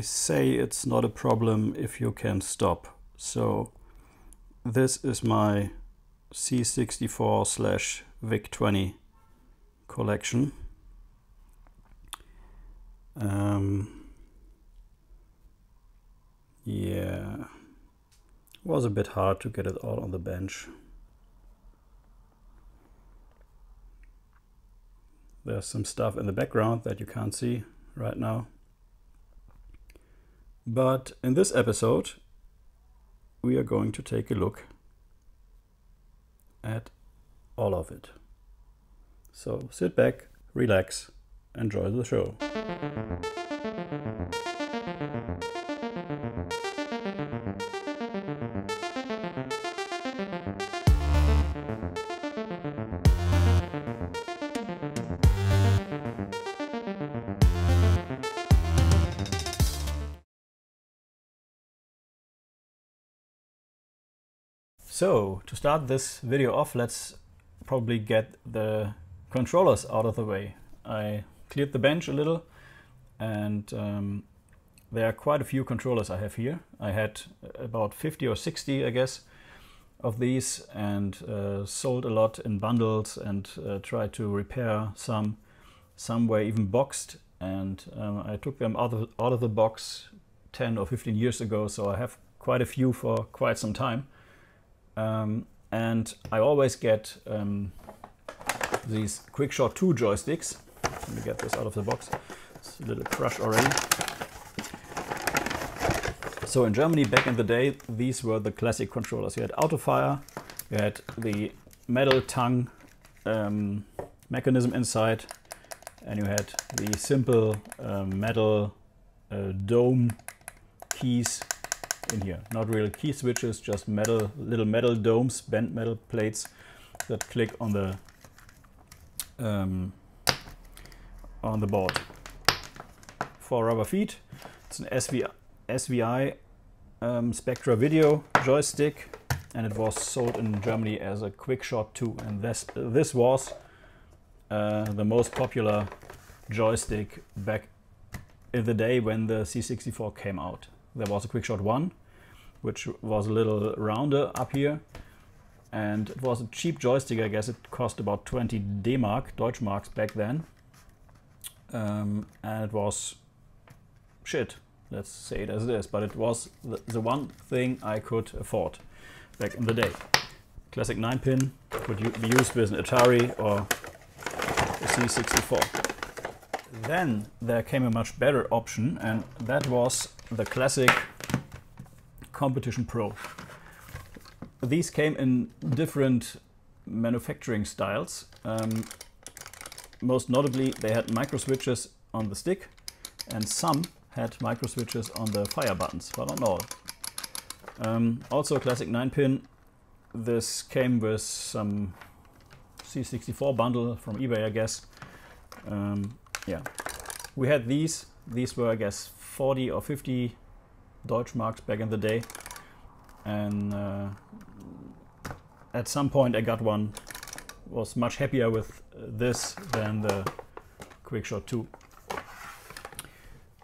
say it's not a problem if you can stop. So this is my C64 / VIC20 collection. Yeah, it was a bit hard to get it out on the bench. There's some stuff in the background that you can't see right now. But in this episode, we are going to take a look at all of it. So sit back, relax, enjoy the show. So, to start this video off, let's probably get the controllers out of the way. I cleared the bench a little, and there are quite a few controllers I have here. I had about 50 or 60, I guess, of these, and sold a lot in bundles, and tried to repair some were even boxed, and I took them out of the box 10 or 15 years ago, so I have quite a few for quite some time. And I always get these QuickShot 2 joysticks. Let me get this out of the box. It's a little crushed already. So in Germany back in the day, these were the classic controllers. You had autofire, you had the metal tongue mechanism inside, and you had the simple metal dome keys in here. Not real key switches, just little metal domes, bent metal plates that click on the board. 4 rubber feet. It's an SVI Spectra Video joystick, and it was sold in Germany as a QuickShot 2, and this was the most popular joystick back in the day when the C64 came out. There was a QuickShot 1, which was a little rounder up here, and it was a cheap joystick. I guess it cost about 20 D-Mark, Deutschmarks back then, and it was shit, let's say it as it is, but it was the one thing I could afford back in the day. Classic 9-pin could be used with an Atari or a C64. Then there came a much better option, and that was the classic Competition Pro. These came in different manufacturing styles. Most notably, they had micro switches on the stick, and some had micro switches on the fire buttons, but not all. Also classic 9-pin. This came with some C64 bundle from eBay, I guess. Yeah, we had these. These were, I guess, 40 or 50 Deutschmarks back in the day. And at some point I got one. Was much happier with this than the QuickShot 2.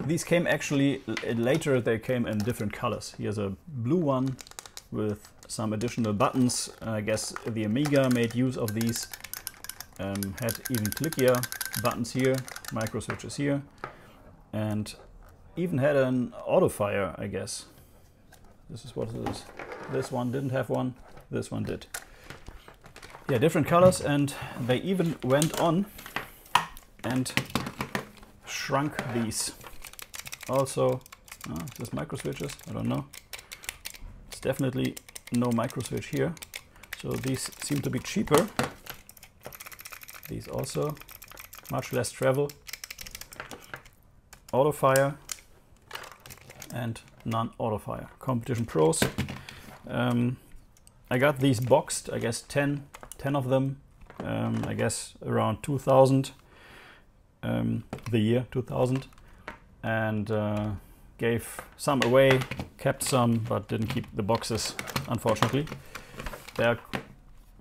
These came actually, later they came in different colors. Here's a blue one with some additional buttons. I guess the Amiga made use of these. Had even clickier buttons here, micro switches here, and even had an auto fire, I guess. This is what it is. This one didn't have one, this one did. Yeah, different colors, and they even went on and shrunk these. Also, is this micro switches? I don't know. It's definitely no micro switch here. So these seem to be cheaper. These also, much less travel. Auto fire and non-auto fire. Competition Pros. I got these boxed, I guess 10 of them, I guess around 2000, the year 2000, and gave some away, kept some, but didn't keep the boxes, unfortunately. They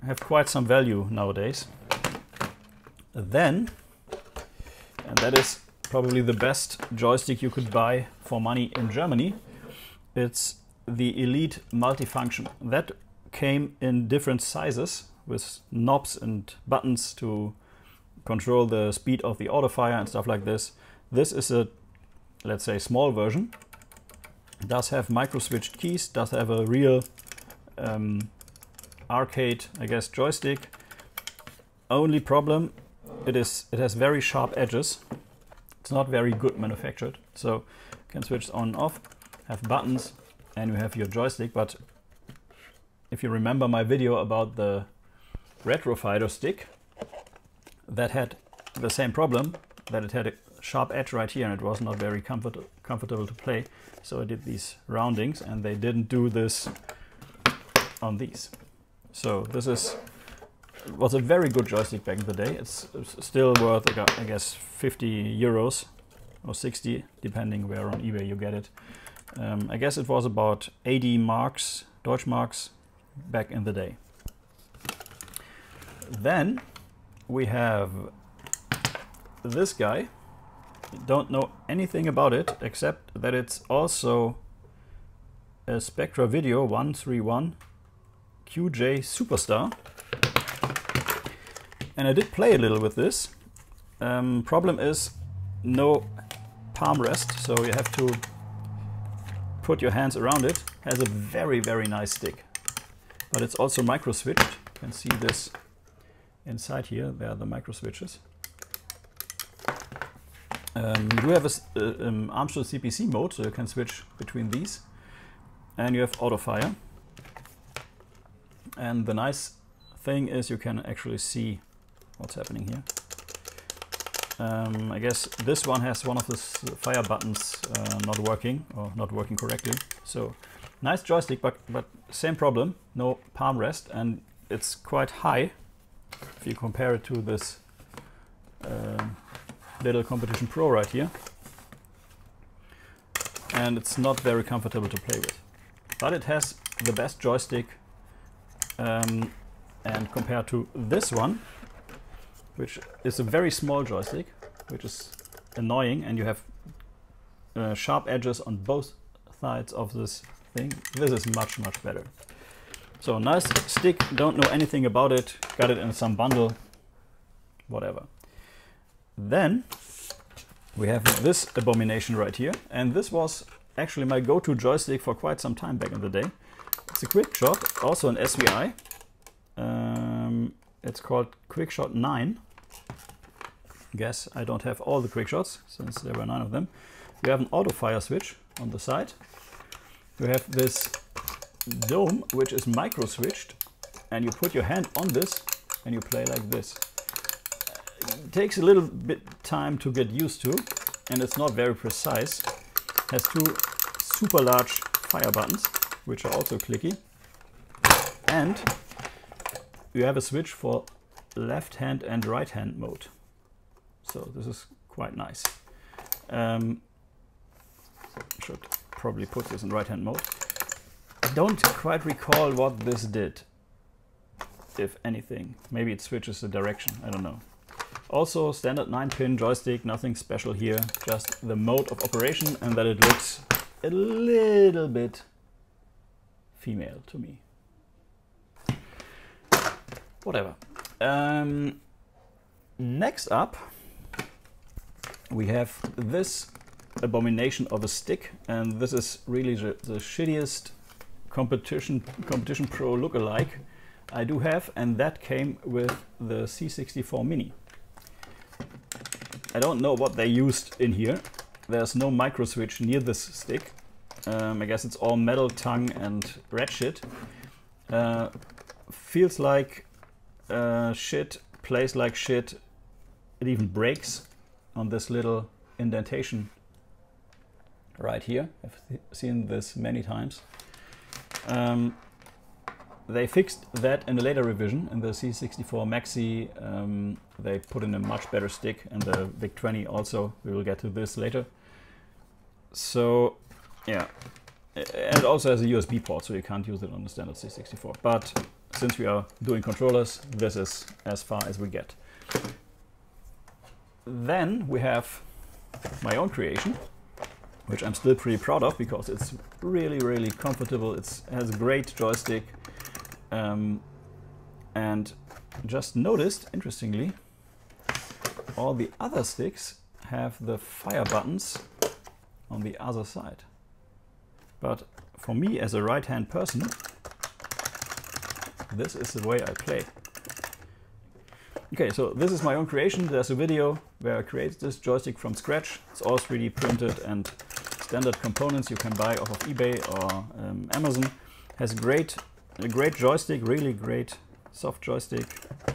have quite some value nowadays. Then, and that is probably the best joystick you could buy for money in Germany. It's the Elite Multifunction. That came in different sizes with knobs and buttons to control the speed of the autofire and stuff like this. This is a, let's say, small version. It does have micro-switched keys, does have a real arcade, I guess, joystick. Only problem, it has very sharp edges. It's not very good manufactured, so you can switch on and off, have buttons, and you have your joystick. But if you remember my video about the Retrofighter stick, that had the same problem, that it had a sharp edge right here and it was not very comfortable to play. So I did these roundings and they didn't do this on these. So this was a very good joystick back in the day. It's still worth, I guess, 50 euros or 60, depending where on eBay you get it. I guess it was about 80 marks, Deutschmarks, back in the day. Then we have this guy. Don't know anything about it except that it's also a Spectra Video 131 QJ Superstar. And I did play a little with this. Problem is no palm rest, so you have to put your hands around it. Has a very, very nice stick. But it's also micro switched. You can see this inside here. There are the micro switches. You do have an Amstrad CPC mode, so you can switch between these. And you have auto fire. And the nice thing is you can actually see what's happening here. I guess this one has one of the fire buttons not working or not working correctly. So nice joystick, but same problem, no palm rest, and it's quite high if you compare it to this little Competition Pro right here. And it's not very comfortable to play with. But it has the best joystick, and compared to this one, which is a very small joystick, which is annoying, and you have sharp edges on both sides of this thing, this is much, much better. So nice stick, don't know anything about it, got it in some bundle, whatever. Then we have this abomination right here, and this was actually my go-to joystick for quite some time back in the day. It's a Quickshot, also an SVI. It's called Quickshot 9. Guess I don't have all the Quickshots, since there were 9 of them. You have an auto fire switch on the side. You have this dome, which is micro switched, and you put your hand on this and you play like this. It takes a little bit time to get used to, and it's not very precise. It has 2 super large fire buttons, which are also clicky, and you have a switch for left hand and right hand mode. So this is quite nice. Should probably put this in right hand mode. I don't quite recall what this did, if anything. Maybe it switches the direction, I don't know. Also standard 9-pin joystick, nothing special here, just the mode of operation and that it looks a little bit female to me. Whatever. Next up we have this abomination of a stick, and this is really the shittiest competition pro lookalike I do have, and that came with the C64 Mini. I don't know what they used in here. There's no micro switch near this stick. I guess it's all metal tongue and red shit. Feels like shit, plays like shit. It even breaks on this little indentation right here. I've seen this many times. They fixed that in a later revision in the C64 Maxi. They put in a much better stick, and the VIC20 also. We will get to this later. So yeah, and it also has a USB port, so you can't use it on the standard C64. But since we are doing controllers, this is as far as we get. Then we have my own creation, which I'm still pretty proud of because it's really, really comfortable. It has a great joystick. And just noticed, interestingly, all the other sticks have the fire buttons on the other side. But for me as a right-hand person, this is the way I play. Okay, so this is my own creation. There's a video where I created this joystick from scratch. It's all 3D printed and standard components you can buy off of eBay or Amazon. Has a great joystick, really great soft joystick,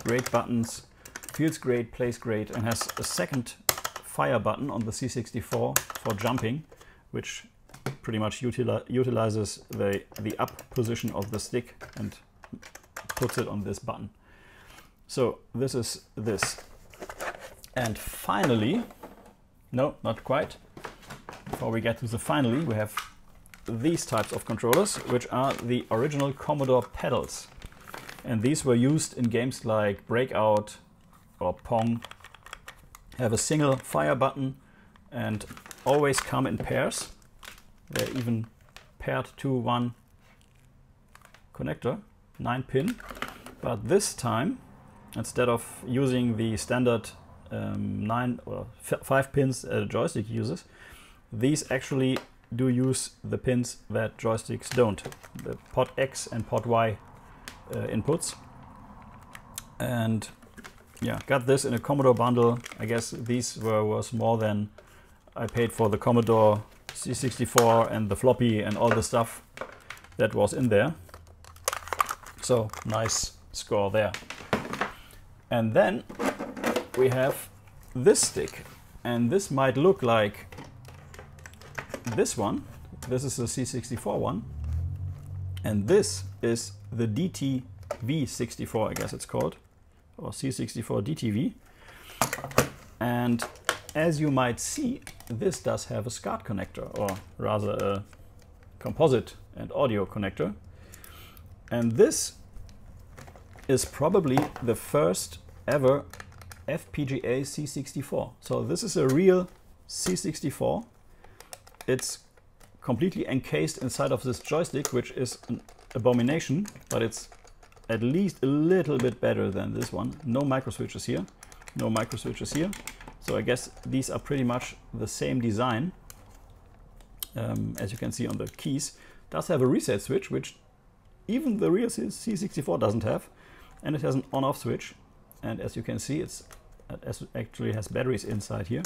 great buttons, feels great, plays great, and has a second fire button on the C64 for jumping, which pretty much utilizes the up position of the stick and puts it on this button. So this is this. And finally, no, not quite. Before we get to the finally, we have these types of controllers, which are the original Commodore pedals. And these were used in games like Breakout or Pong. Have a single fire button and always come in pairs. They're even paired to one connector, 9-pin. But this time, instead of using the standard 9 or 5 pins a joystick uses, these actually do use the pins that joysticks don't, the pot X and pot Y inputs. And yeah, got this in a Commodore bundle. I guess these was more than I paid for the Commodore C64 and the floppy and all the stuff that was in there. So nice score there. And then we have this stick, and this might look like this one. This is the C64 one, and this is the DTV64, I guess it's called, or C64 DTV. And as you might see, this does have a SCART connector, or rather a composite and audio connector. And this is probably the first ever FPGA C64. So this is a real C64. It's completely encased inside of this joystick, which is an abomination, but it's at least a little bit better than this one. No micro switches here, no micro switches here. So I guess these are pretty much the same design. As you can see on the keys, it does have a reset switch, which even the real C64 doesn't have. And it has an on-off switch, and as you can see, it actually has batteries inside here,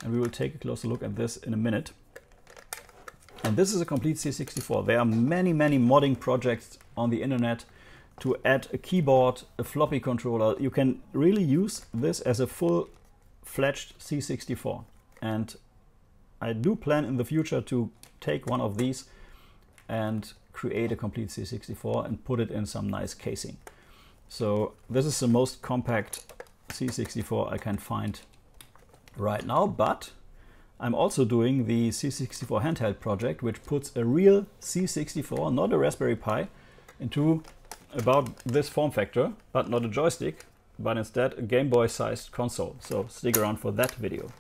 and we will take a closer look at this in a minute. And this is a complete C64. There are many modding projects on the internet to add a keyboard, a floppy controller. You can really use this as a full-fledged C64, and I do plan in the future to take one of these and create a complete C64 and put it in some nice casing. So this is the most compact C64 I can find right now, but I'm also doing the C64 handheld project, which puts a real C64, not a Raspberry Pi, into about this form factor, but not a joystick, but instead a Game Boy sized console. So stick around for that video.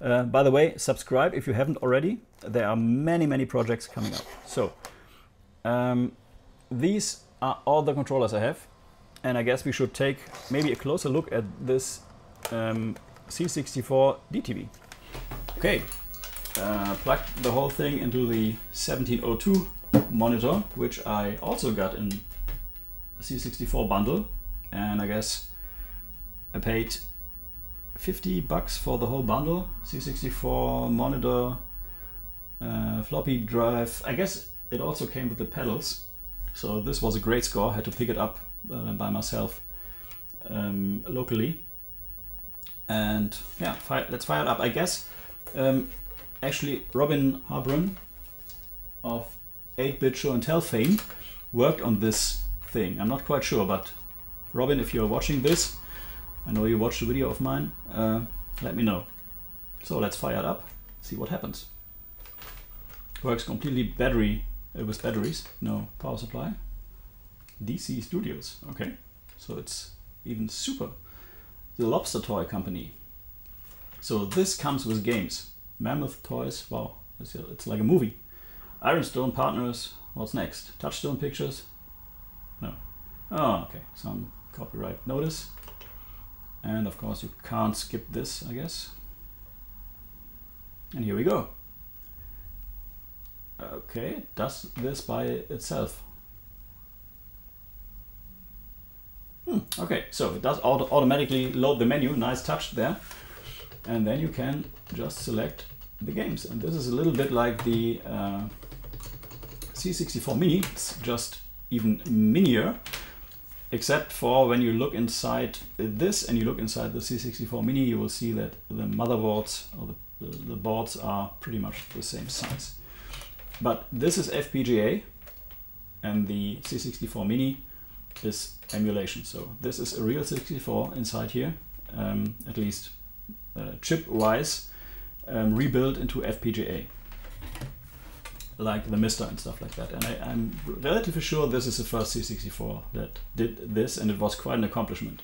By the way, subscribe if you haven't already. There are many projects coming up. So these are all the controllers I have. And I guess we should take maybe a closer look at this C64 DTV. Okay, plugged the whole thing into the 1702 monitor, which I also got in a C64 bundle. And I guess I paid $50 for the whole bundle. C64 monitor, floppy drive. I guess it also came with the pedals. So this was a great score. I had to pick it up by myself locally, and yeah, let's fire it up. I guess actually Robin Harbrun of 8-Bit Show and Tell fame worked on this thing. I'm not quite sure, but Robin, if you're watching this, I know you watched a video of mine, let me know. So let's fire it up, see what happens. Works completely with batteries, no power supply. DC Studios, okay, so it's even super. The Lobster Toy Company. So this comes with games. Mammoth Toys. Wow, it's like a movie. Ironstone Partners. What's next? Touchstone Pictures? No. Oh, okay. Some copyright notice. And of course you can't skip this, I guess. And here we go. Okay, it does this by itself. Okay, so it does automatically load the menu. Nice touch there. And then you can just select the games. And this is a little bit like the C64 Mini. It's just even minier, except for when you look inside this and you look inside the C64 Mini, you will see that the motherboards or the boards are pretty much the same size. But this is FPGA and the C64 Mini is emulation. So this is a real 64 inside here, at least chip-wise, rebuilt into FPGA, like the Mister and stuff like that. And I'm relatively sure this is the first C64 that did this, and it was quite an accomplishment.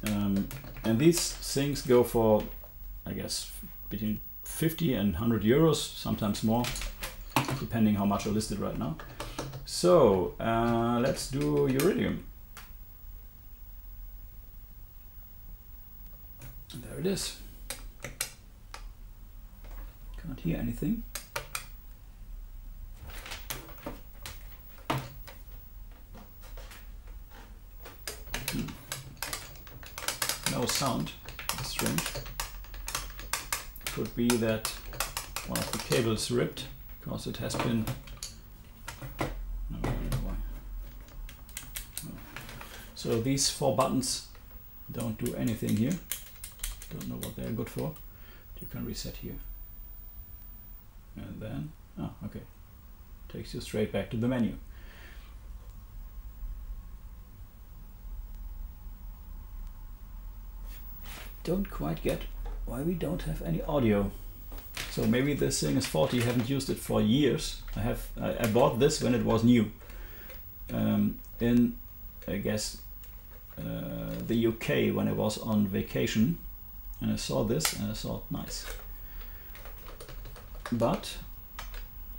And these things go for, I guess, between 50 and 100 euros, sometimes more, depending how much are listed right now. So let's do Uridium. There it is. Can't hear anything. No sound. That's strange. Could be that one of the cables ripped because it has been. No, I don't know why. No. So these 4 buttons don't do anything here. Don't know what they're good for. You can reset here. And then, oh, okay. Takes you straight back to the menu. Don't quite get why we don't have any audio. So maybe this thing is faulty. Haven't used it for years. I bought this when it was new. In, I guess, the UK when I was on vacation. And I saw this and I thought, nice. But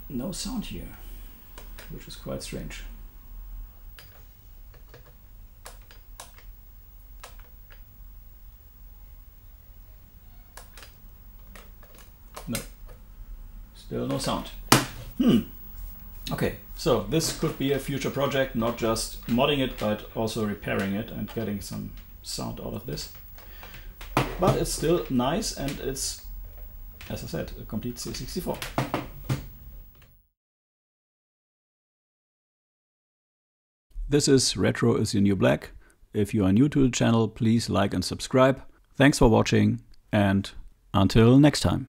no sound here, which is quite strange. No, still no sound. Okay, so this could be a future project, not just modding it, but also repairing it and getting some sound out of this. But it's still nice, and it's, as I said, a complete C64. This is Retro is your new black. If you are new to the channel, please like and subscribe. Thanks for watching, and until next time.